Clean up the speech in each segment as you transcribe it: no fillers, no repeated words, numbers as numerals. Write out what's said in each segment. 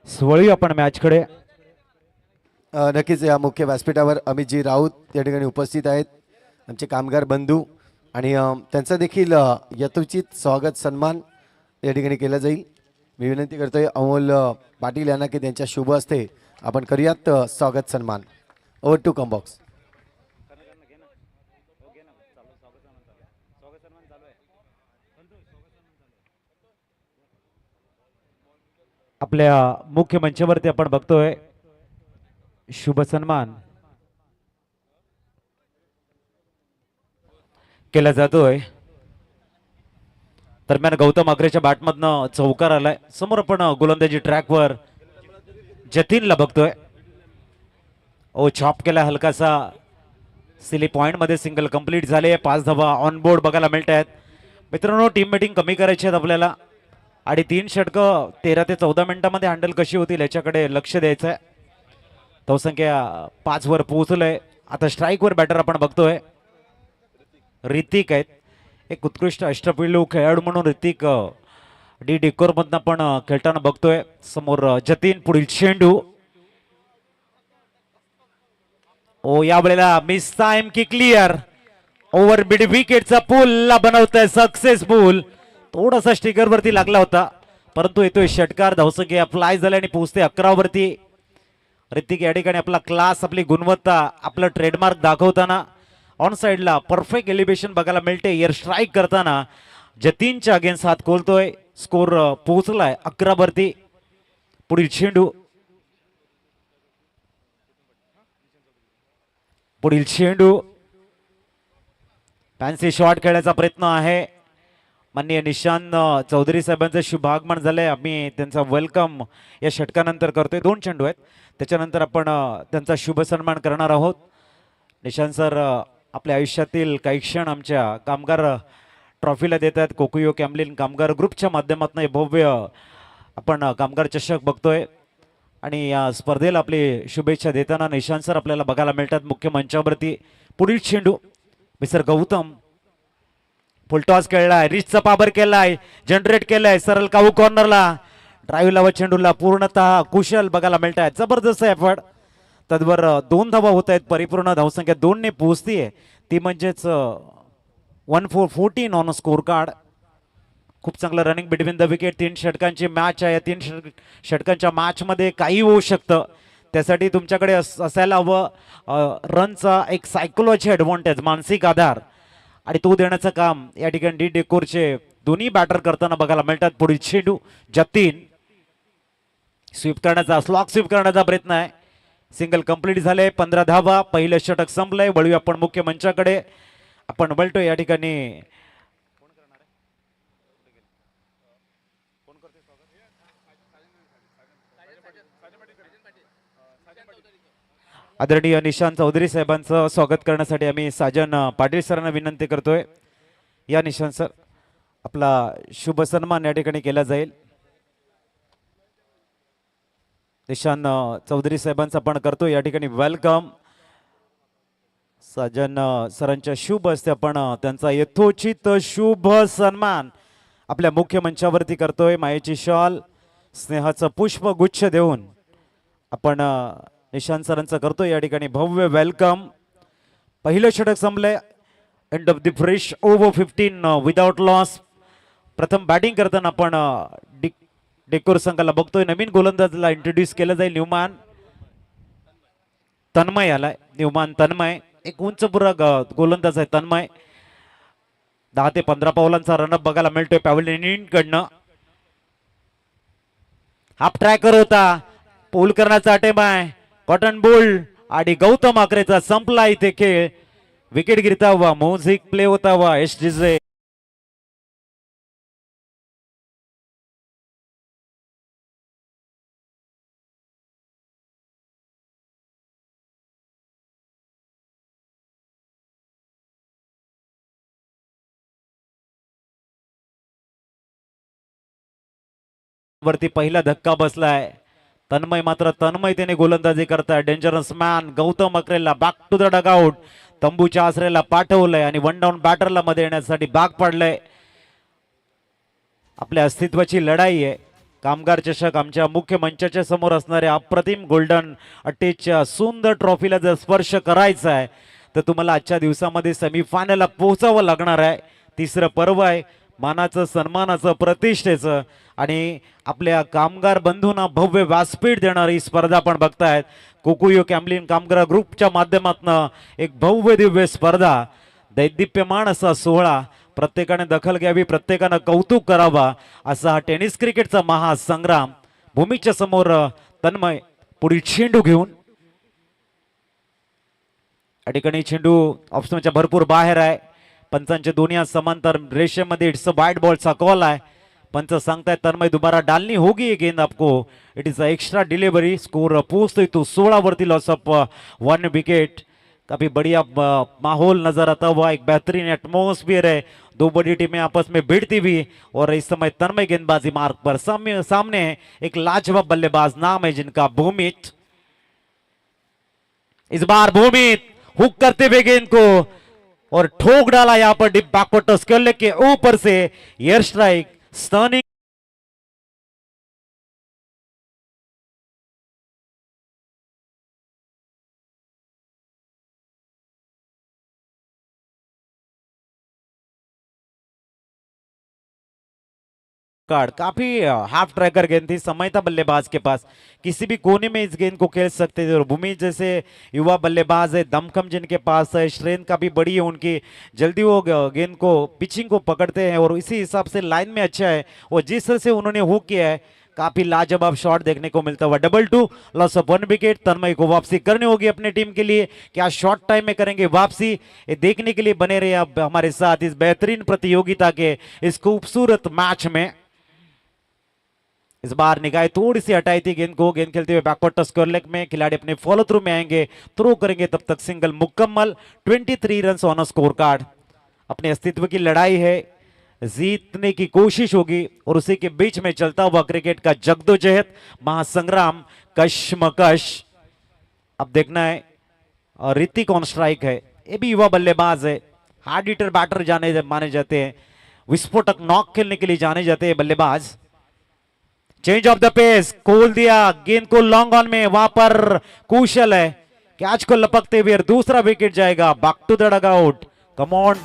वळूया आपण मॅचकडे. नक्कीच या मुख्य व्यासपीठावर अमितजी राऊत या ठिकाणी उपस्थित आहेत, आमचे कामगार बंधू, आणि त्यांचा देखील यथोचित स्वागत सन्मान या ठिकाणी केला जाईल. मी विनंती करतोय अमोल पाटील यांना की त्यांच्या शुभ हस्ते आपण करूयात स्वागत सन्मान. Over to Combox. आपल्या मुख्य मंचावरती आपण बघतोय शुभ सन्मान केला जातोय. दरम्यान गौतम आग्रेच्या बॅटमधनं चौकार आलाय. समोर आपण गोलंदाजी ट्रॅकवर जतीनला बघतोय. ओ छॉप केला हलकासा. सिली पॉइंट मध्ये सिंगल कंप्लीट झाले. 5 धावा ऑन बोर्ड बघायला मिळत आहेत. मित्रांनो, टीम मीटिंग कमी करायची आहेत आपल्याला, आणि 3 षटकं 13 ते 14 मिनिटांमध्ये हँडल कशी होतील याच्याकडे लक्ष द्यायचं आहे. धावसंख्या 5 वर पोहोचलंय. आता स्ट्राईकवर बॅटर आपण बघतोय ऋतिक आहेत. एक उत्कृष्ट अष्टपैलू खेळाडू म्हणून ऋतिक डी डेकोर मधनं आपण खेळताना बघतोय. समोर जतीन. पुढील चेंडू. ओ यावेळेला मिस टाइम की क्लिअर. ओव्हर मिड विकेटचा पूल बनवतोय सक्सेसफुल. थोडासा स्टिकर वरती लागला होता, परंतु येतोय षटकार. धावसंख्या फ्लाय झाले आणि पोहोचते 11 वरती. ऋतिक या ठिकाणी आपला क्लास, आपली गुणवत्ता, आपलं ट्रेडमार्क दाखवताना ऑन साइडला परफेक्ट एलिव्हेशन बघायला मिळते. एअर स्ट्राईक करताना जतीनच्या अगेन्स्ट हात खोलतोय. स्कोर पोहोचलाय 11 वरती. पुढील चेंडू. पुढील चेंडू. फॅन्सी शॉट खेळण्याचा प्रयत्न आहे. माननीय निशांत चौधरी साहेबांचं शुभागमन झालंय. आम्ही त्यांचा वेलकम या षटकानंतर करतोय. 2 चेंडू आहेत, त्याच्यानंतर आपण त्यांचा शुभ सन्मान करणार आहोत. निशांत सर आपल्या आयुष्यातील काही क्षण आमच्या कामगार ट्रॉफीला देत आहेत. कोकुयो कॅम्लिन कामगार ग्रुपच्या माध्यमातून हे भव्य आपण कामगार चषक बघतोय, आणि या स्पर्धेला आपली शुभेच्छा देताना निशांत सर आपल्याला बघायला मिळतात मुख्य मंचावरती. पुढील चेंडू. मिस्टर गौतम फुलटॉस खेळलाय. रिचचा पाबर केलाय, जनरेट केलाय सरळ काऊ कॉर्नरला. ड्राईव्ह लावा चेंडूला पूर्णतः कुशल बघायला मिळत आहेत. जबरदस्त एफर्ट. तद्वर 2 धावा होत आहेत. परिपूर्ण धावसंख्या 2 ने पोहोचतीये, ती म्हणजेच 1-4-14 ऑन स्कोर कार्ड. खूप चांगलं रनिंग बिटवीन द विकेट. 3 षटकांची मॅच आहे. 3 षटकांच्या मॅच मध्ये काही होऊ शकतं. त्यासाठी तुमच्याकडे असायला हवं रनचा एक सायकोलॉजी ॲडव्हान्टेज, मानसिक आधार, आणि तो देण्याचं काम या ठिकाणी डी डेकोरचे दोन्ही बॅटर करताना बघायला मिळतात. पुढील चेंडू. जतीन स्वीप करण्याचा, स्लॉक स्वीप करण्याचा प्रयत्न आहे. सिंगल कंप्लीट झाले. 15 धावा. पहिलं षटक संपलंय. वळूया आपण मुख्य मंचाकडे. आपण बोलतोय या ठिकाणी आदरणीय निशांत चौधरी साहेबांचं स्वागत करण्यासाठी आम्ही साजन पाटील सरांना विनंती करतोय. या निशांत सर, आपला शुभ सन्मान या ठिकाणी केला जाईल. निशांत चौधरी साहेबांचं आपण करतोय या ठिकाणी वेलकम. साजन सरांच्या शुभ हस्ते आपण त्यांचा यथोचित शुभ सन्मान आपल्या मुख्य मंचावरती करतोय. मायेची शॉल, स्नेहाचं पुष्प गुच्छ देऊन आपण निशांत सरांचं करतोय या ठिकाणी भव्य वेलकम. पहिलं षटक संपलंय. End of the fresh over 15 without loss. प्रथम बॅटिंग करताना आपण डेकोर संघाला बघतोय. नवीन गोलंदाजला इंट्रोड्यूस केलं जाईल. न्यूमॅन तन्मय आलाय. न्यूमॅन तन्मय एक उंचपुरा गोलंदाज आहे. तन्मय 10 ते 15 पावलांचा रनअप बघायला मिळतोय पॅव्हलियन कडनं. हाफ ट्रॅकर होता. पूल करण्याचा अटेम्प आहे. कॉटन बोल्ड आणि गौतम आकरेचा संपला इथे खेळ. विकेट गिरता हुआ, म्युझिक प्ले होता हुआ. एसडीजे वरती पहिला धक्का बसलाय. तन्मय मात्र तन्मयतेने गोलंदाजी करताय. डेंजरस मॅन गौतम अकरेला बॅक टू द डगआउट. तंबूच्या आसऱ्याला पाठवलंय आणि 1 डाऊन बॅटरला मध्ये येण्यासाठी भाग पाडलंय. आपल्या अस्तित्वाची लढाई आहे. कामगार चषक आमच्या मुख्य मंचाच्या समोर असणाऱ्या अप्रतिम गोल्डन अट्टेच्या सुंदर ट्रॉफीला जर स्पर्श करायचा आहे तर तुम्हाला आजच्या दिवसामध्ये सेमीफायनलला पोहोचावं लागणार आहे. तिसरं पर्व आहे मानाचं, सन्मानाचं, प्रतिष्ठेचं आणि आपल्या कामगार बंधूंना भव्य व्यासपीठ देणारी स्पर्धा आपण बघतायत. कोकुयो कॅम्लिन कामगार ग्रुपच्या माध्यमातून एक भव्य दिव्य स्पर्धा, दैदिप्यमान असा सोहळा. प्रत्येकाने दखल घ्यावी, प्रत्येकानं कौतुक करावा असा हा टेनिस क्रिकेटचा महासंग्राम. भूमीच्या समोर तन्मय पुढील चेंडू घेऊन, या ठिकाणी चेंडू ऑप्शनच्या भरपूर बाहेर आहे. पंचांचे दोन्ही हात समांतर रेषेमध्ये इट्स अ वाइड बॉल चा कॉल आहे. पंच सांगतायत तन्मय दोबारा डालनी होगी ये गेंद आपको, it is a extra delivery. Score पोहोचतोय तो 16 वरती, लॉस ऑफ 1 विकेट. काफी बढ़िया माहौल नजर आता हुआ, एक बेहतरीन एटमोस्फियर है. दो बड़ी टीमें आपस में भिड़ती हुई और इस समय तन्मय गेंदबाजी मार्ग पर सामने एक लाजवाब बल्लेबाज नाम है जिनका भूमित. इस बार भूमित हुक करते हुए गेंद को और ठोक डाला यहां पर डिप बैकवर्ड टच के ऊपर से एयर स्ट्राइक स्टर्निंग. कार्ड काफी हाफ ट्रैकर गेंद थी, समय था बल्लेबाज के पास, किसी भी कोने में इस गेंद को खेल सकते थे. और भूमि जैसे युवा बल्लेबाज है, दमखम जिनके पास है, स्ट्रेंथ काफी बड़ी है उनकी, जल्दी वो गेंद को पिचिंग को पकड़ते हैं और इसी हिसाब से लाइन में अच्छा है. और जिस तरह से उन्होंने हुक किया है, काफी लाजवाब शॉट देखने को मिलता हुआ. Double two, loss of 1 wicket. Tanmay को वापसी करनी होगी अपनी टीम के लिए. क्या शॉर्ट टाइम में करेंगे वापसी, ये देखने के लिए बने रहे आप हमारे साथ इस बेहतरीन प्रतियोगिता के इस खूबसूरत मैच में. इस बार निगाह थोड़ी सी हटाई थी गेंद को, गेंद खेलते हुए बैकवर्ड टच स्क्वायर लेग में. खिलाड़ी अपने फॉलो थ्रू में आएंगे, थ्रो करेंगे, तब तक सिंगल मुकम्मल. 23 रन ऑन स्कोर कार्ड. अपने अस्तित्व की लड़ाई है, जीतने की कोशिश होगी और उसी के बीच में चलता हुआ क्रिकेट का जगदोजहद महासंग्राम, कशमकश. अब देखना है. और ऋतिक ऑन स्ट्राइक है, ये भी युवा बल्लेबाज है, हार्ड हिटर बैटर जाने माने जाते हैं, विस्फोटक नॉक खेलने के लिए जाने जाते हैं बल्लेबाज. चेंज ऑफ द पेस, खोल दिया गेंद को लॉन्ग ऑन में, वहां पर कुशल है, कैच को लपकते हुए दूसरा विकेट जाएगा. Back to the dug out, come on.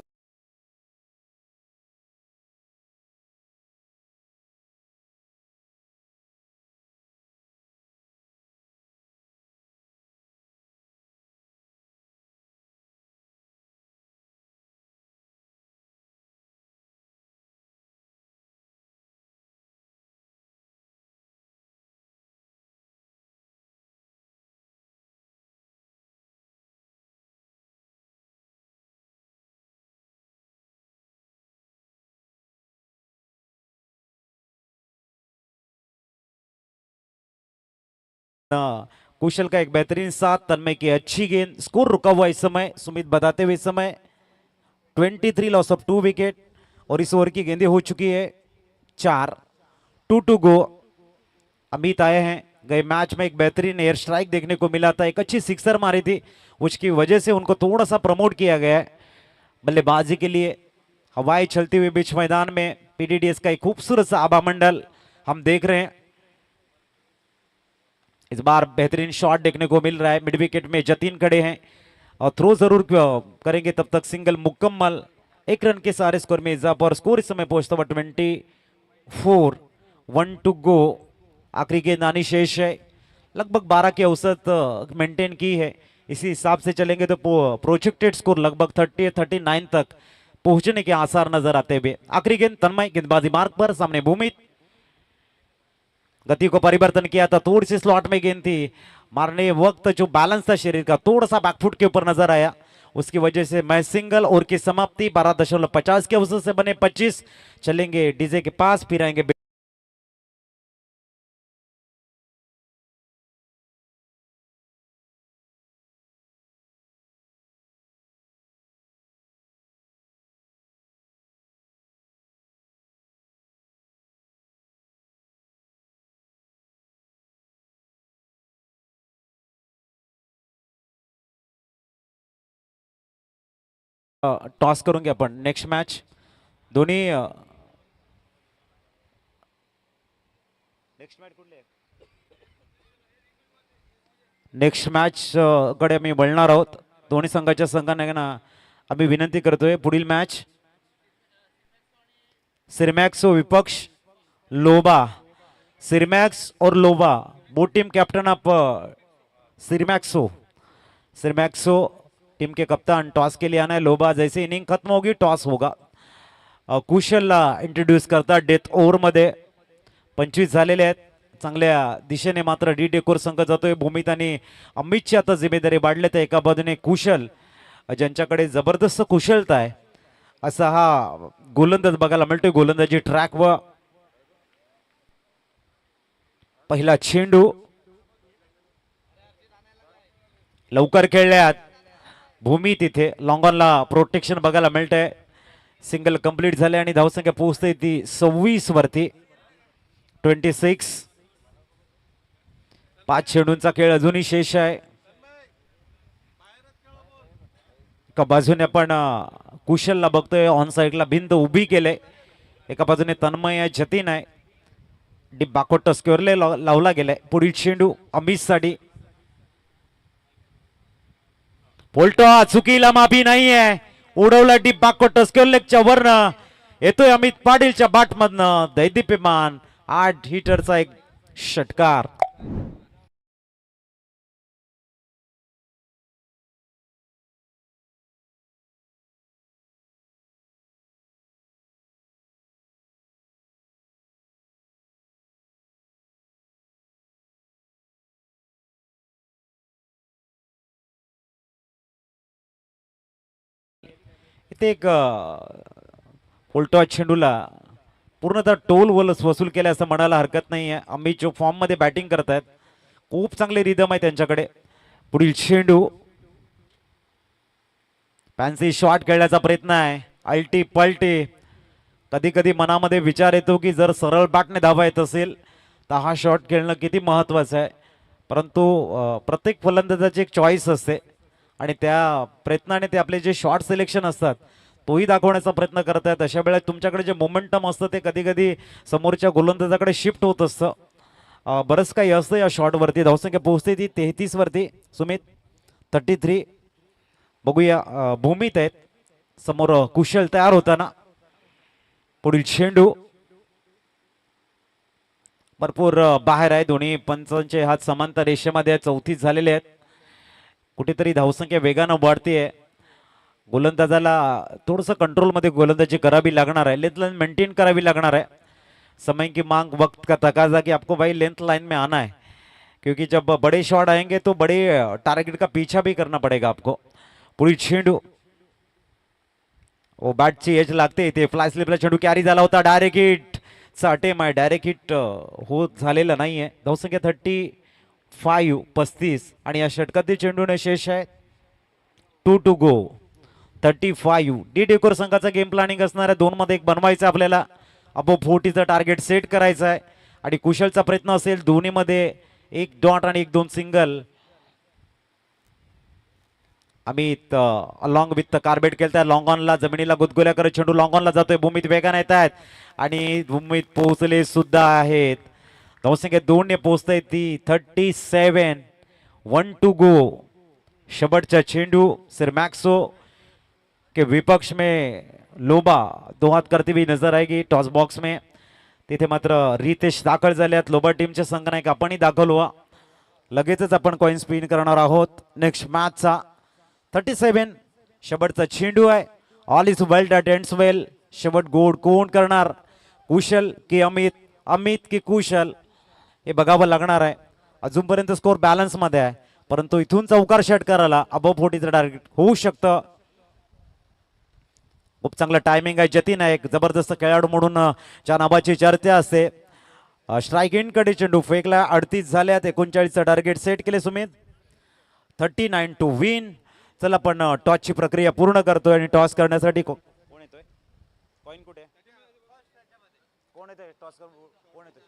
Kushal का एक बेहतरीन साथ, तन्मय की अच्छी गेंद. स्कोर रुका हुआ इस समय, सुमित बताते हुए इस समय 23, लॉस ऑफ 2 विकेट. और इस ओवर की गेंदें हो चुकी है 4, 2 टू गो. अमित आए हैं, गए मैच में एक बेहतरीन एयर स्ट्राइक देखने को मिला था, एक अच्छी सिक्सर मारी थी, उसकी वजह से उनको थोड़ा सा प्रमोट किया गया है बल्लेबाजी के लिए. हवाएं चलती हुई बीच मैदान में पीडीडीएस का एक खूबसूरत सा आभा मंडल हम देख रहे हैं. इस बार बेहतरीन शॉट देखने को मिल रहा है. मिड विकेट में जतीन खड़े हैं और थ्रो जरूर करेंगे, तब तक सिंगल मुकम्मल. 1 रन के सारे स्कोर में इजाफा और स्कोर इस समय पहुंचता हुआ 24, 1 टू गो. आखिरी गेंद आनी शेष है, लगभग 12 की औसत मेंटेन की है. इसी हिसाब से चलेंगे तो प्रोजेक्टेड स्कोर लगभग 30, 39 तक पहुंचने के आसार नजर आते हुए. आखिरी गेंद तन्मय गेंदबाजी मार्ग पर, सामने भूमि. गति को परिवर्तन किया था, थोड़ी सी स्लॉट में गेंद थी, मारने वक्त जो बैलेंस था शरीर का थोड़ा सा बैकफुट के ऊपर नजर आया, उसकी वजह से मैं सिंगल. और की समाप्ति 12.50 के अवसर से बने 25. चलेंगे डीजे के पास, फिर आएंगे टॉस करूंगे आपण. नेक्स्ट मॅच दोन्ही नेक्स्ट मॅच कडे आम्ही वळणार आहोत. दोन्ही संघाच्या संघांना आम्ही विनंती करतोय पुढील मॅच सिरमॅक्सो विपक्ष लोबा. सिरमैक्स और Loba both team captain of सिरमैक्सो. सिरमैक्सो टीम के कप्तान टॉस के लिए आना है. लोबा जैसे इनिंग खत्म होगी टॉस होगा. कुशलला इंट्रोड्यूस करतात डेथ ओव्हर मध्ये. 25 झालेले आहेत. चांगल्या दिशेने मात्र डी डेकोर संघ जातोय. भूमित आणि अमितची आता जिम्मेदारी वाढले तर एका बाजूने कुशल ज्यांच्याकडे जबरदस्त कुशलता आहे असा हा गोलंदाज बघायला मिळतोय. गोलंदाजी ट्रॅक व पहिला चेंडू लवकर खेळल्यात. भूमी तिथे लॉंगॉनला प्रोटेक्शन बघायला मिळतंय. सिंगल कंप्लीट झाले आणि धावसंख्या पोहोचते ती 26 वरती. 26. 5 चेंडूंचा खेळ अजूनही शेष आहे. एका बाजूने आपण कुशलला बघतोय ऑन साईडला भिंत उभी केले. एका बाजूने तन्मय आहे जतीन आहे. डीप बॅकवर्ड टस्क्युअरले लावला गेलाय. पुढील चेंडू अमित साठी. पोल्टो चुकीला माफी नाहीये. उडवला डीप बॅकवर्ड टस्क्युअरलेगच्या वरनं येतोय अमित पाटीलच्या बाट मधनं. दैदिप्यमान 8 हिटरचा एक षटकार. इथे एक उलटा चेंडूला पूर्णतः टोल वसूल केले असं म्हणायला हरकत नाही आहे. अमित जो फॉर्म मध्ये बॅटिंग करतायत खूप चांगले रिदम आहे त्यांच्याकडे. पुढील चेंडू फॅन्सी शॉट खेळण्याचा प्रयत्न आहे. अल्टी पलटी. कधी कधी मनामध्ये विचार येतो की जर सरळ बॅटने धावा येत असेल तर हा शॉट खेळणं किती महत्वाचं आहे. परंतु प्रत्येक फलंदाजाची एक चॉईस असते आणि त्या प्रयत्नाने ते आपले जे शॉट सिलेक्शन असतात तोही दाखवण्याचा प्रयत्न करतायत. अशा वेळेला तुमच्याकडे जे मोमेंटम असतं ते कधी कधी समोरच्या गोलंदाजाकडे शिफ्ट होत असतं. बरंच काही असतं या शॉटवरती. धावसंख्या पोहोचते ती 33 वरती. सुमित 33. बघूया भूमीत आहेत समोर कुशल तयार होताना. पुढील चेंडू भरपूर बाहेर आहे. दोन्ही पंचांचे हात समांतर रेषेमध्ये 34 झालेले आहेत. कुठेतरी धावसंख्या वेगानं वाढतीये. गोलंदाजाला थोडंसं कंट्रोलमध्ये गोलंदाजी करावी लागणार आहे. लेंथ लाइन मेंटेन करावी लागणार है. समय की मांग वक्त का तकाजा कि आपको भाई लेंथ लाइन में आना है क्योंकि जब बड़े शॉट आएंगे तो बड़े टारगेट का पीछा भी करना पड़ेगा आपको. पुढील चेंडू ओ बॅटची एज लागते इथे. फ्लाय स्लिपला चेंडू कॅरी झाला होता. डायरेक्ट हिट चा अटेम आहे. डायरेक्ट हिट होत झालेलं नाहीये. धावसंख्या 35 आणि या षटकातील चेंडूने शेष आहे 2 to go. 35. डी डेकोर संघाचा गेम प्लॅनिंग असणार आहे. 2 मध्ये 1 बनवायचं आपल्याला. अबो 40चं टार्गेट सेट करायचं आहे आणि कुशलचा प्रयत्न असेल दोन्ही मध्ये 1 डॉट आणि 1-2 सिंगल. अमित अलॉंग विथ कार्बेट केलताय. लॉंग ऑनला जमिनीला गुदगुल्या करत चेंडू लॉंग ऑनला जातोय. भूमीत वेगाने येत आहेत आणि भूमीत पोहोचले सुद्धा आहेत. धावसंख्या 2 ने पोहोचते ती 37. 1 to go. शेवटचा चेंडू सिरमैक्सो के विपक्ष में लोबा 2 हात करती हुई नजर आएगी टॉस बॉक्स में. तिथे मात्र रितेश दाखल झाले आहेत. लोबा टीमचे संघनायक आपणही दाखल व्हा. लगेचच आपण कॉइन स्पिन करणार आहोत नेक्स्ट मॅचचा. 37. शेवटचा चेंडू आहे. All is well that ends well. शेवट गोड कोण करणार कुशल की अमित. अमित की कुशल हे बघावं लागणार आहे. अजूनपर्यंत स्कोर बॅलन्स मध्ये आहे परंतु इथून चौकार षटकाराला अबव 40चं टार्गेट होऊ शकतं. खूप चांगलं टायमिंग आहे. जतीन आहे एक जबरदस्त खेळाडू म्हणून च्या नावाची चर्चा असते. स्ट्राईक इन कडे चेंडू फेकला. 38 झाल्यात. 39चं टार्गेट सेट केले सुमित. 39 to win. चला आपण टॉसची प्रक्रिया पूर्ण करतोय आणि टॉस करण्यासाठी कोण येतोय. कॉइन कुठे कोण येतोय टॉस कोण येतोय.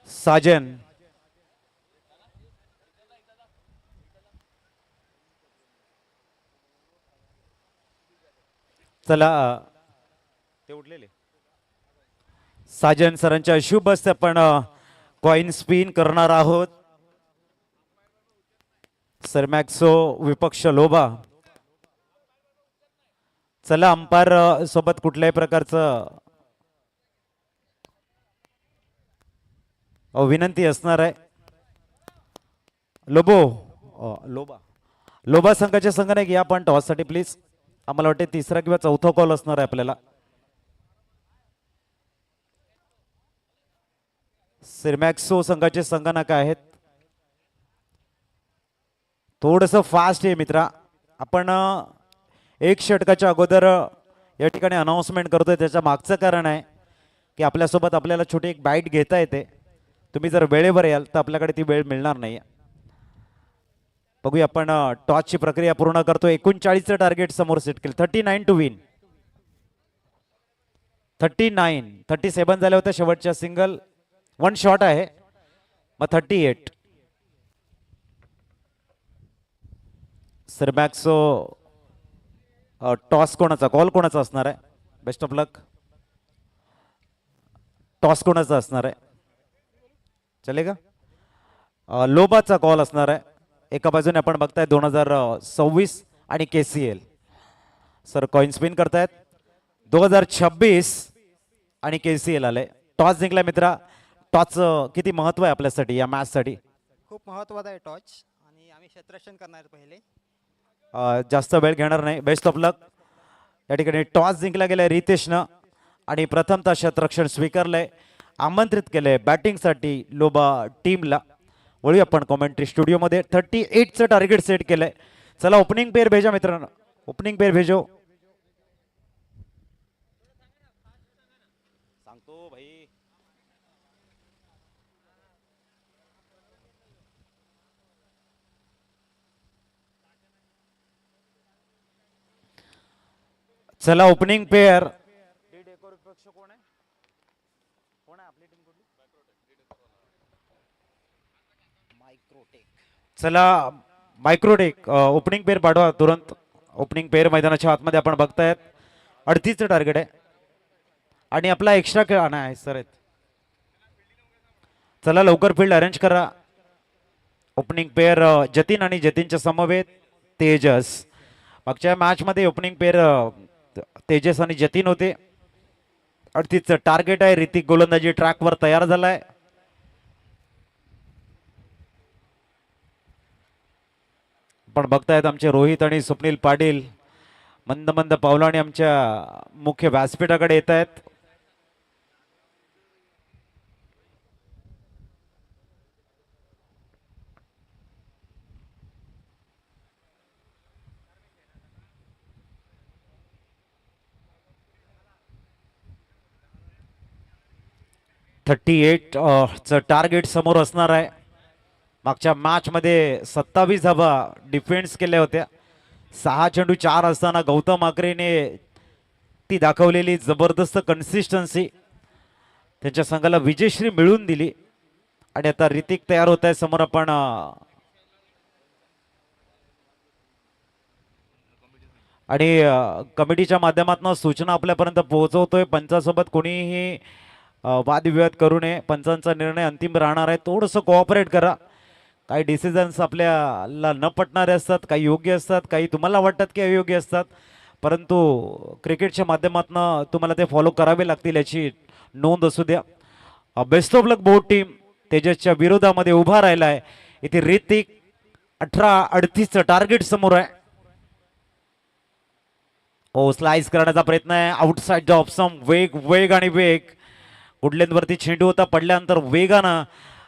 साजन. चला ते उठलेले साजन सरांच्या शुभ हस्ते आपण कॉइन स्पिन करणार आहोत. सरमॅक्सो विपक्ष लोबा. चला अंपायर सोबत कुठल्याही प्रकारचं विनंती असणार आहे. लोबा संघाच्या संघाने घ्या पण टॉससाठी प्लीज. आम्हाला वाटते तिसरा किंवा चौथा कॉल असणार आहे आपल्याला. सिरमॅक्सो संघाचे संगणक आहेत. थोडंसं फास्ट आहे मित्रा. आपण एक षटकाच्या अगोदर या ठिकाणी अनाउन्समेंट करतोय. त्याच्या मागचं कारण आहे की आपल्यासोबत आपल्याला छोटी एक बाईट घेता येते. तुम्ही जर वेळेवर याल तर आपल्याकडे ती वेळ मिळणार नाही. बघूया आपण टॉसची प्रक्रिया पूर्ण करतो. 39चं टार्गेट समोर सेट केलं. 39 टू विन. 37 झाले होते शेवटच्या सिंगल. 1 शॉट आहे मग 38. सरमॅक्सो टॉस कोणाचा कॉल कोणाचा असणार आहे? Best of luck. टॉस कोणाचा असणार आहे? चलेगा. लोबाचा कॉल असणार आहे. एका बाजूने आपण बघताय 2026 आणि KCL. सर कॉइन स्पिन करतायत. 2026 आणि KCL आले. टॉस जिंकला मित्रा. टॉसचं किती महत्व आहे आपल्यासाठी या मॅच साठी? खूप महत्त्वाचा आहे टॉच आणि आम्ही क्षेत्ररक्षण करणार पहिले. जास्त वेळ घेणार नाही. बेस्ट ऑफ लक. या ठिकाणी टॉस जिंकला गेलाय रितेशनं आणि प्रथमतः क्षेत्ररक्षण स्वीकारलंय. आमंत्रित केलंय बॅटिंगसाठी लोबा टीमला. वळूया आपण कॉमेंट्री स्टुडिओमध्ये. 38चं टार्गेट सेट केलंय. चला ओपनिंग पेअर भेजा मित्रांनो. ओपनिंग पेअर भेजो. सांगतो भाई. चला ओपनिंग पेअर. कोण आहे? कोण आहे आपली टीम कुठली? मायक्रोटेक. चला मायक्रोटेक ओपनिंग पेअर पाठवा तुरंत. ओपनिंग पेअर मैदानाच्या आतमध्ये आपण बघतायत. 38चं टार्गेट आहे आणि आपला एक्स्ट्रा खेळ नाही सर आहेत. चला लवकर फील्ड अरेंज करा. ओपनिंग पेअर जतीन आणि जतीनच्या समवेत तेजस. मागच्या मॅच मध्ये ओपनिंग पेअर तेजस आणि जतीन होते. 38चं टार्गेट आहे. ऋतिक गोलंदाजी ट्रॅकवर तयार झालाय. पण बघतायत आमचे रोहित आणि स्वप्नील पाटील मंद मंद पावलाने आमच्या मुख्य व्यासपीठाकडे येत आहेत. चं टार्गेट समोर असणार आहे. मागच्या मॅच मध्ये 27 धावा डिफेन्स केल्या होत्या. 6 चेंडू 4 असताना गौतम आकरेने ती दाखवलेली जबरदस्त कन्सिस्टन्सी त्यांच्या संघाला विजयश्री मिळवून दिली. आणि आता ऋतिक तयार होत आहे समोर. आपण आणि कमिटीच्या माध्यमातून सूचना आपल्यापर्यंत पोहोचवतोय. पंचासोबत कोणीही वादविवाद करू नये. पंचांचा निर्णय अंतिम राहणार आहे. थोडंसं कोऑपरेट करा. काही डिसिजन्स आपल्याला न पटणारे असतात, काही योग्य असतात, काही तुम्हाला वाटतात की अयोग्य असतात. परंतु क्रिकेटच्या माध्यमातून तुम्हाला ते फॉलो करावे लागतील याची नोंद असू द्या. Best of luck both team. तेजसच्या विरोधामध्ये उभा राहिला आहे इथे ऋतिक. 18-38चं टार्गेट समोर आहे. ओ स्लाइस करण्याचा प्रयत्न आहे. Outside of some. वेग आणि वेग. वरती चेंडू होता. पडल्यानंतर वेगानं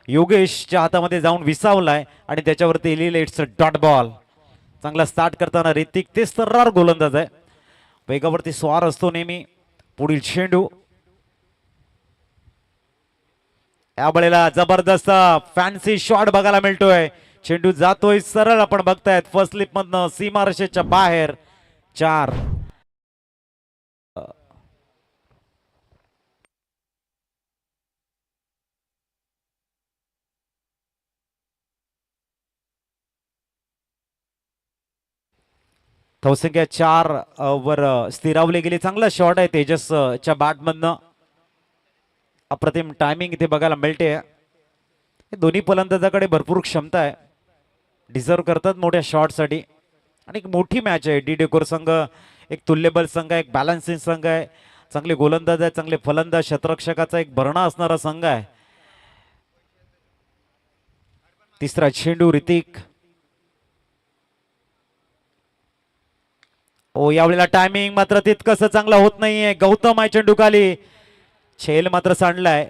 योगेशच्या हातामध्ये जाऊन विसावलाय आणि त्याच्यावरती लिहिलं इट्स अ डॉट बॉल. चांगला स्टार्ट करताना ऋतिक तेच तर्रार गोलंदाज आहे. वेगावरती स्वार असतो नेहमी. पुढील चेंडू. या वेळेला जबरदस्त फॅन्सी शॉट बघायला मिळतोय. चेंडू जातोय सरळ. आपण बघतायत फर्स्ट स्लिप मधनं सीमारेषेच्या बाहेर. 4. धावसंख्या 4 वर स्थिरावली गेली. चांगला शॉट आहे तेजसच्या बॅटमधनं. अप्रतिम टायमिंग इथे बघायला मिळते. हे दोन्ही फलंदाजाकडे भरपूर क्षमता आहे, डिझर्व करतात मोठ्या शॉटसाठी. आणि एक मोठी मॅच आहे. डी डेकोर संघ एक तुल्यबल संघ आहे, एक बॅलन्सिंग संघ आहे, चांगले गोलंदाज आहे, चांगले फलंदाज, शतरक्षकाचा एक भरणा असणारा संघ आहे. तिसरा चेंडू ऋतिक. ओ यावेळेला टायमिंग मात्र तितकंस चांगला होत नाहीये. गौतम आहे चेंडू खाली, छेल मात्र सांडलाय.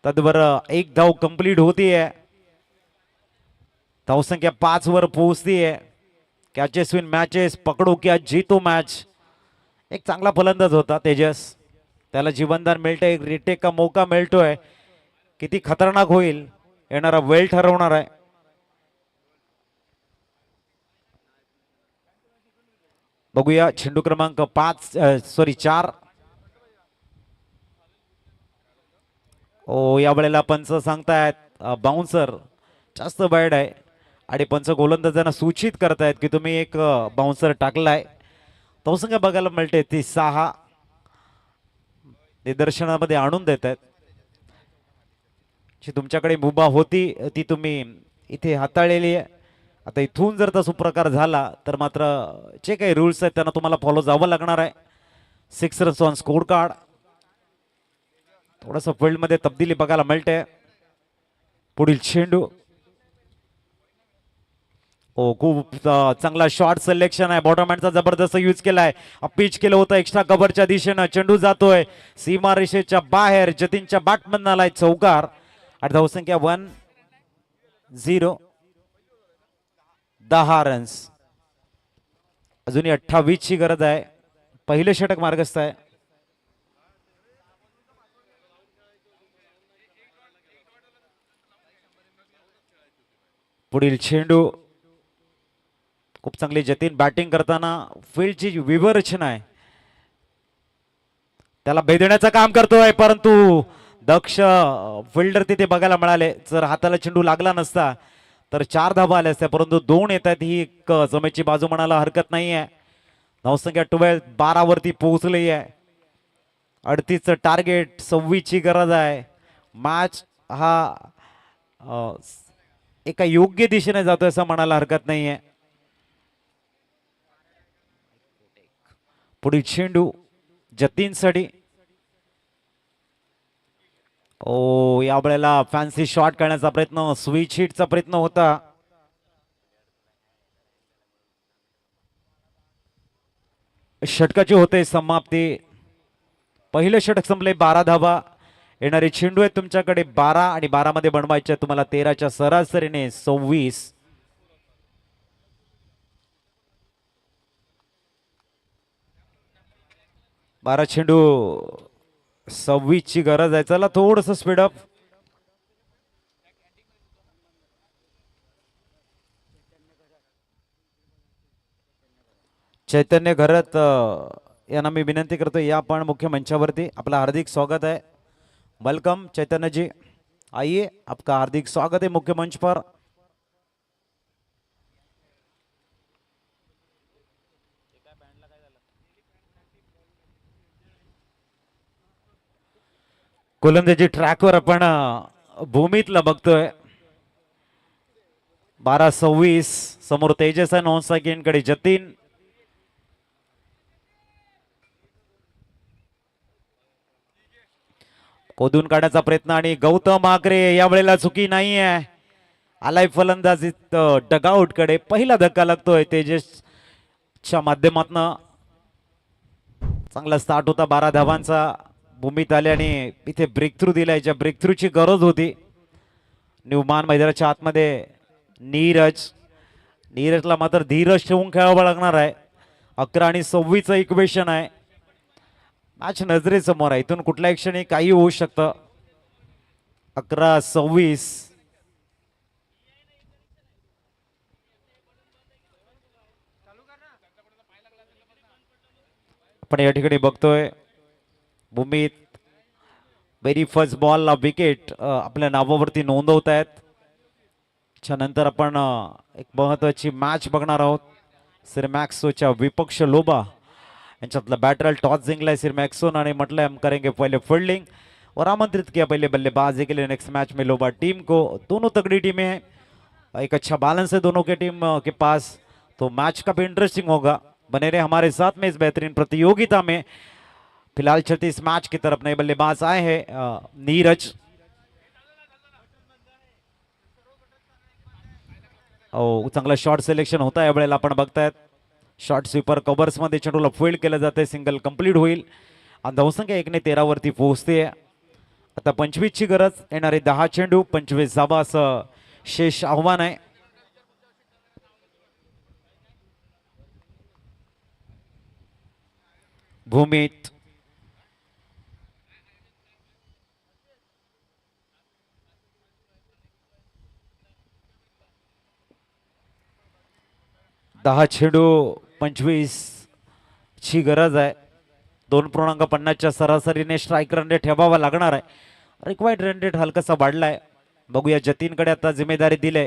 तद्वर एक धाव कंप्लीट होतीये. धावसंख्या 5 वर पोहोचतीये. कॅचेस विन मॅचेस, पकडो क्या जीतो मॅच. एक चांगला फलंदाज होता तेजस, त्याला जीवनदान मिळतंय, एक रिटेक का मौका मिळतोय. किती खतरनाक होईल येणारा वेळ ठरवणार आहे. बघूया चेंडू क्रमांक 4. ओ या वेळेला पंच सांगतायत बाउन्सर जास्त बॅड आहे आणि पंच गोलंदाजांना सूचित करतायत की तुम्ही एक बाउन्सर टाकलाय. तवसंख्या बघायला मिळते ती 6 निदर्शनामध्ये आणून देत आहेत. जी तुमच्याकडे मुभा होती ती तुम्ही इथे हाताळलेली आहे. आता इथून जर तसा प्रकार झाला तर मात्र जे काही रूल्स आहेत त्यांना तुम्हाला फॉलो जावं लागणार आहे. 6 रन्स ऑन स्कोर कार्ड. थोडंसं फील्डमध्ये तब्दिली बघायला मिळते. पुढील चेंडू. ओ खूप चांगला शॉट सिलेक्शन आहे. बॉटरमॅनचा जबरदस्त यूज केलाय. पिच केलं होतं एक्स्ट्रा कव्हरच्या दिशेनं. चेंडू जातोय सीमा रेषेच्या बाहेर. जतीनच्या बॅटमधून आलाय चौकार. आणि धावसंख्या 1-0. 10 रन्स. अजूनही 28 ची गरज आहे. पहिले षटक मार्गस्थ आहे. पुढील चेंडू. खूप चांगली जतीन बॅटिंग करताना फील्डची विवरचना आहे त्याला भेदण्याचं काम करतोय, परंतु दक्ष फिल्डर तिथे बघायला मिळाले. जर हाताला चेंडू लागला नसता तर 4 धावा आल्या असत्या, परंतु 2 येत आहेत. ही एक जमेची बाजू म्हणायला हरकत नाही आहे. धावसंख्या 12 वरती पोहोचली आहे. 38चं टार्गेट, 26 ची गरज आहे. मॅच हा एका योग्य दिशेने जातोय असं म्हणायला हरकत नाही आहे. पुढील चेंडू जतीनसाठी. ओ या वेळेला फॅन्सी शॉट करण्याचा प्रयत्न, स्विच हिटचा प्रयत्न होता. षटकाची होते समाप्ती. पहिलं षटक संपले. 12 धावा. येणारे चेंडू आहेत तुमच्याकडे 12 आणि 12 मध्ये बनवायचे तुम्हाला 13च्या सरासरीने 26. बारा चेंडू 26 ची गरज आहे. चला थोडस स्पीडअप. चैतन्य घरत यांना मी विनंती करतो या पण मुख्य मंचावरती. आपला हार्दिक स्वागत है. वेलकम चैतन्य जी, आइए, आपका हार्दिक स्वागत है मुख्य मंच पर. गोलंदाजी ट्रॅकवर आपण भूमीतला बघतोय. 12-26 समोर तेजस आहे. नॉन सेकंड कडे जतीन. खोदून काढण्याचा प्रयत्न आणि गौतम आकरे या वेळेला चुकी नाहीये. आलाय फलंदाजीत डगआउट कडे. पहिला धक्का लागतोय तेजसच्या माध्यमातून. चांगला स्टार्ट होता 12 धावांचा. भूमीत आले आणि इथे ब्रेक थ्रू दिलाय. ज्या ब्रेक थ्रूची गरज होती. न्यूमान मैदानाच्या आतमध्ये नीरजला मात्र धीरज ठेवून खेळावं लागणार आहे. 11 आणि 26 इक्वेशन आहे. मॅच नजरेसमोर आहे. इथून कुठल्याही क्षणी काही होऊ शकतं. 11-26. आपण या ठिकाणी बघतोय भूमीत व्हेरी फर्स्ट बॉलला विकेट आपल्या नावावरती नोंदवत आहेत. त्यानंतर आपण एक महत्वाची मॅच बघणार आहोत. सिरमॅक्सोच्या विपक्ष लोबा यांच्यातला बॅटरल टॉस जिंकलाय सिरमॅक्सोन आणि म्हटलंय हम करेंगे पहिले फिल्डिंग. और आमंत्रित किया पहले बल्लेबाजी के लिए नेक्स्ट मैच में लोबा टीम को। दोनों तगड़ी टीमें हैं, एक अच्छा बैलेंस है दोनों के टीम के पास, तो मैच काफी इंटरेस्टिंग होगा। बने रहे हमारे साथ में इस बेहतरीन प्रतियोगिता में। फिलहाल चलते इस मैच की तरफ नए बल्लेबाज आए हैं नीरज। चांगला शॉट सिलेक्शन होत आहे यावेळेला आपण बघतायत। शॉर्ट स्वीपर कव्हर्स मध्ये चेंडूला फील्ड केलं जाते, सिंगल कंप्लीट होईल आणि धावसंख्या 1-13 वरती पोहोचते। आता 25 ची गरज, येणारे 10 चेंडू 25 धावा असं शेष आव्हान आहे। भूमित दहा चेंडू 25 ची गरज आहे। 2.50 च्या सरासरीने स्ट्राईक रन रेट ठेवावा लागणार आहे। रिक्वायर्ड रन रेट हलकासा वाढलाय। बघूया जतीनकडे आता जिम्मेदारी दिले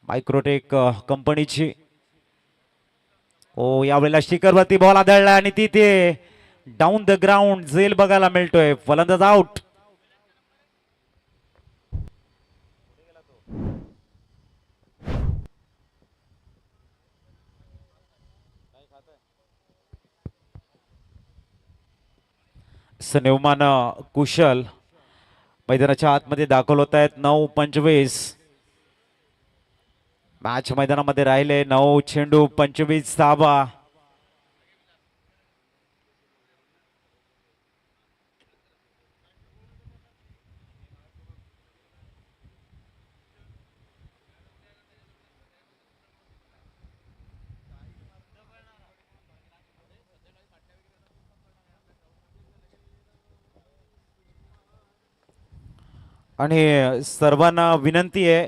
मायक्रोटेक कंपनीची। यावेळेला स्टिकरवरती बॉल आदळला आणि तिथे डाऊन द ग्राउंड झेल बघायला मिळतोय। फलंदाज आउट। सन्यमान कुशल मैदानाच्या आतमध्ये दाखल होत आहेत। 9-25 मॅच मैदानामध्ये राहिले। 9 चेंडू 25 धावा। आणि सर्वांना विनंती आहे,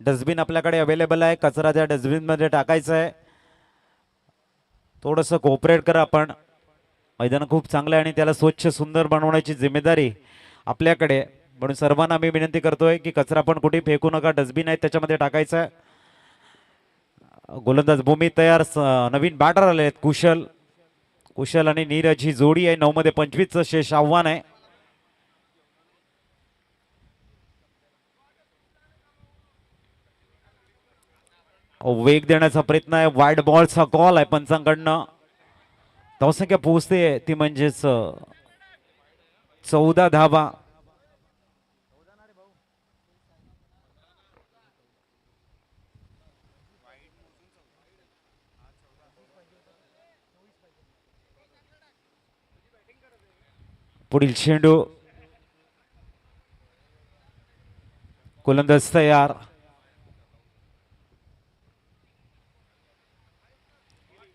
डस्टबिन आपल्याकडे अवेलेबल आहे, कचरा त्या डस्टबिन मध्ये टाकायचा आहे। थोडंसं कोऑपरेट करा आपण। मैदान खूप चांगलं आहे आणि त्याला स्वच्छ सुंदर बनवण्याची जिम्मेदारी आपल्याकडे, म्हणून सर्वांना मी विनंती करतोय की कचरा पण कुठे फेकू नका, डस्टबिन आहे त्याच्यामध्ये टाकायचा आहे। गोलंदाज भूमी तयार, नवीन बॅटर आले आहेत कुशल आणि नीरज ही जोडी आहे। 9 मध्ये 25 चं शेष आव्हान आहे। वेग देण्याचा प्रयत्न आहे, वाईड बॉलचा कॉल आहे पंचांकडनं। धावसंख्या पोहोचते ती म्हणजेच 14 धावा। पुढील चेंडू गोलंदाज तयार।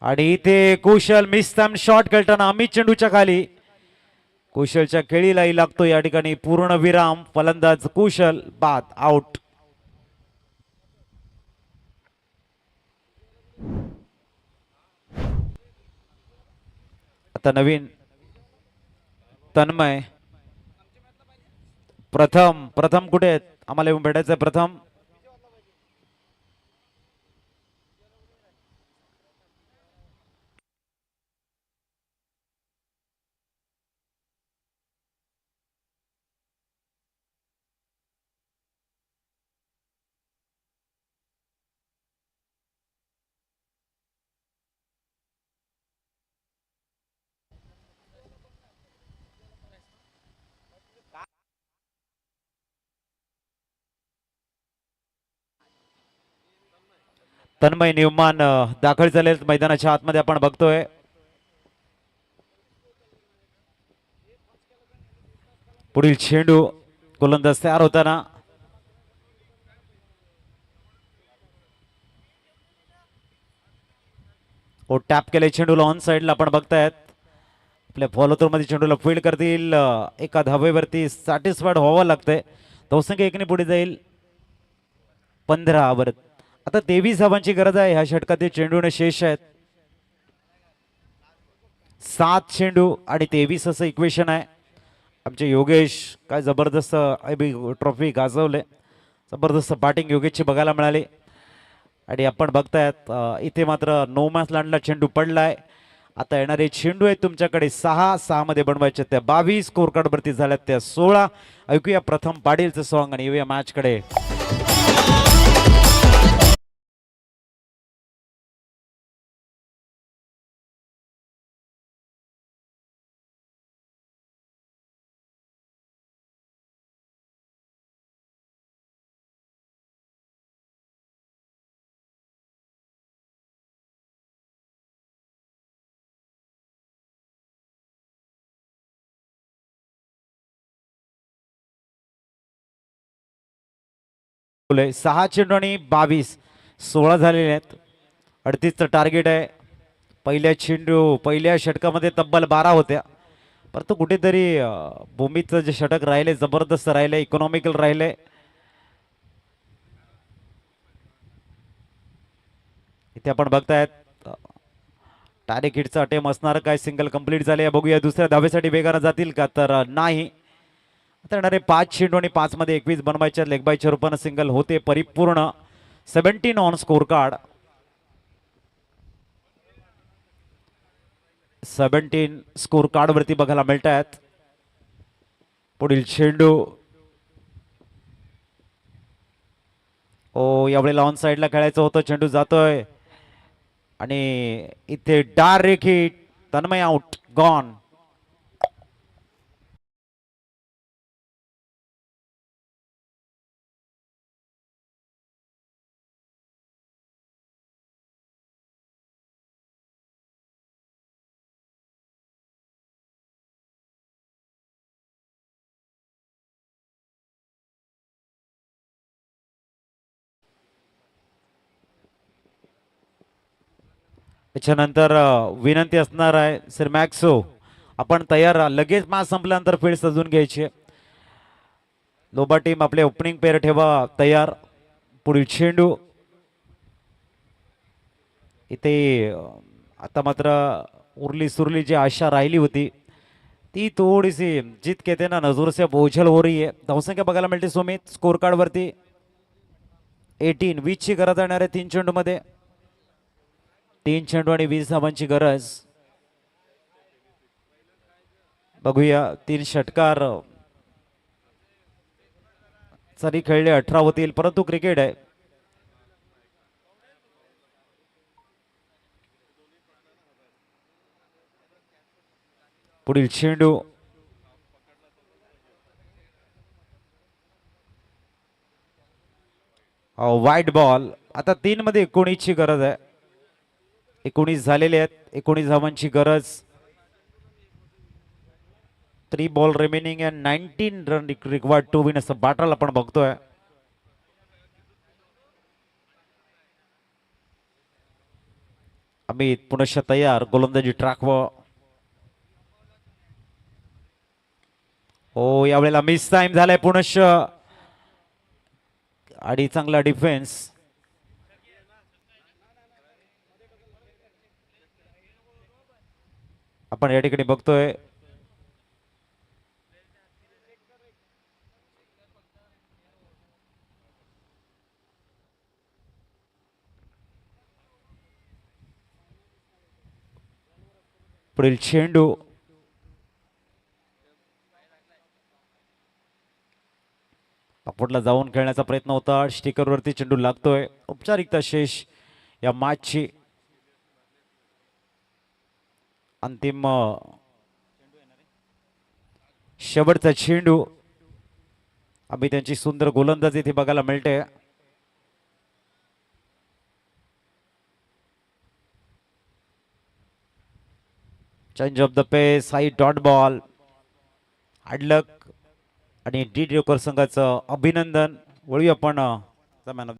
आणि इथे कुशल मिस्ताम शॉट खेळताना अमित चेंडूच्या खाली, कुशलच्या खेळीलाही लागतो या ठिकाणी पूर्ण विराम। फलंदाज कुशल बाद, आउट। आता नवीन तन्मय, प्रथम कुठे आहेत? आम्हाला येऊन भेटायचंय प्रथम। तन्मय निर्माण दाखल झाले मैदानाच्या आतमध्ये आपण बघतोय। पुढील चेंडू गोलंदाज तयार होताना टॅप केले चेंडूला ऑन साइडला आपण बघतायत। आपल्या फॉलोथ्रो मध्ये चेंडूला फील्ड करतील, एका धावेवरती सॅटिस्फाईड व्हावं लागतंय। धावसंख्या 1 ने पुढे जाईल 15 वर। आता 23 धावांची गरज आहे ह्या षटकातील चेंडूने शेष आहेत 7 चेंडू आणि 23 असं इक्वेशन आहे। आमचे योगेश काय जबरदस्त आयबी ट्रॉफी गाजवले, जबरदस्त बॅटिंग योगेशची बघायला मिळाली। आणि आपण बघतायत इथे मात्र नो मॅच लँडला चेंडू पडलाय आता येणारे चेंडू आहेत तुमच्याकडे 6 मध्ये बनवायचे त्या 22 स्कोर कार्ड वरती झाल्यात त्या 16. ऐकूया प्रथम पाटीलचं सॉंग आणि येऊया मॅच कडे. बोले 6 चेंडू आणि 22 16 झालेले आहेत. 38चं टार्गेट आहे. पहिल्या षटकामध्ये तब्बल 12 होत्या, परंतु कुठेतरी भूमीचं जे षटक राहिले जबरदस्त राहिले, इकॉनॉमिकल राहिले. इथे आपण बघतायत टार्गेट हिटचा अटेम असणार काय, सिंगल कंप्लीट झाले. बघूया दुसऱ्या धावेसाठी वेगानं जातील का, तर नाही. आता येणारे 5 चेंडू आणि 5 मध्ये 21 बनवायच्या लेग बायच्या रूपानं सिंगल होते परिपूर्ण. 17 on score card. 17 score card वरती बघायला मिळत आहेत. पुढील चेंडू ओ यावेळेला ऑन साइडला खेळायचं होतं, चेंडू जातोय आणि इथे direct hit. Tanmay out, gone. त्याच्यानंतर विनंती असणार आहे सर मॅक्सो, आपण तयार. लगेच मॅच संपल्यानंतर फील्ड सजून घ्यायची. लोबा टीम आपले ओपनिंग पेअर ठेवा तयार. पुढील चेंडू इथे आता मात्र उरली सुरली जी आशा राहिली होती ती थोडीशी जीत कहते ना नजर से बोझल हो रही है. धावसंख्या बघायला मिळते सुमित स्कोर कार्ड वरती 18. 20 ची गरज येणार आहे 3 चेंडू मध्ये. 3 चेंडू आणि 20 धावांची गरज. बघूया 3 षटकार सरी खेळले 18 होतील, परंतु क्रिकेट आहे. पुढील चेंडू वाईट बॉल. आता 3 मध्ये 19 ची गरज आहे. 19 झालेले आहेत. 19 धावांची गरज. 3 ball remaining and 19 run required to win असं बॅटल आपण बघतोय. अमित पुनश्च तयार गोलंदाजी ट्रॅकवर. हो यावेळेला मिस टाइम झालाय पुनश्च आणि चांगला डिफेन्स. आपण या ठिकाणी बघतोय पुढील चेंडू अपवटला जाऊन खेळण्याचा प्रयत्न होता. स्टिकर वरती चेंडू लागतोय. औपचारिकता शेष या मॅचची. अंतिम शेवटचा चेंडू. आम्ही त्यांची सुंदर गोलंदाजी इथे बघायला मिळते. Change of the pace, high dot ball. Hard luck आणि डी जोकर संघाचं अभिनंदन. वळूया आपण